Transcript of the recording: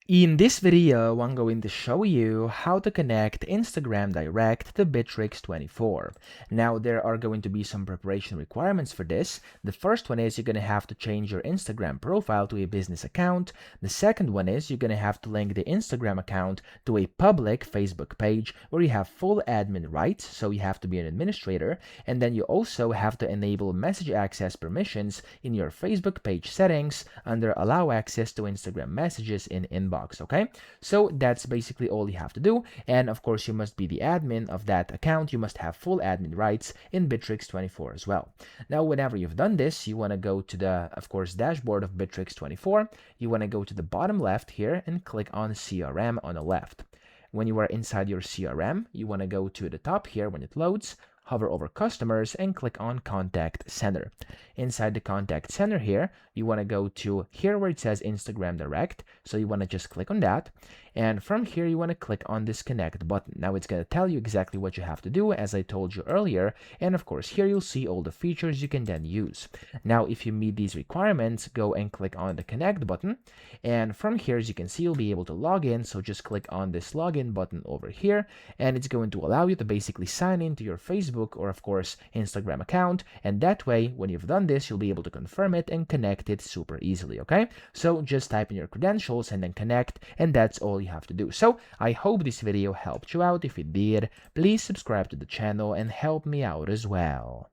In this video, I'm going to show you how to connect Instagram Direct to Bitrix24. Now, there are going to be some preparation requirements for this. The first one is you're going to have to change your Instagram profile to a business account. The second one is you're going to have to link the Instagram account to a public Facebook page where you have full admin rights, so you have to be an administrator. And then you also have to enable message access permissions in your Facebook page settings under Allow Access to Instagram Messages in Inbox. Okay, so that's basically all you have to do. And of course, you must be the admin of that account. You must have full admin rights in Bitrix24 as well. Now, whenever you've done this, you want to go to the, of course, dashboard of Bitrix24. You want to go to the bottom left here and click on CRM on the left. When you are inside your CRM, you want to go to the top here when it loads, hover over customers and click on contact center. Inside the contact center here, you want to go to here where it says Instagram Direct. So you want to just click on that. And from here, you want to click on this connect button. Now it's going to tell you exactly what you have to do, as I told you earlier. And of course, here you'll see all the features you can then use. Now, if you meet these requirements, go and click on the connect button. And from here, as you can see, you'll be able to log in. So just click on this login button over here, and it's going to allow you to basically sign into your Facebook or of course Instagram account. And that way, when you've done this, you'll be able to confirm it and connect it super easily. Okay, so just type in your credentials and then connect, and that's all you have to do. So I hope this video helped you out. If it did, please subscribe to the channel and help me out as well.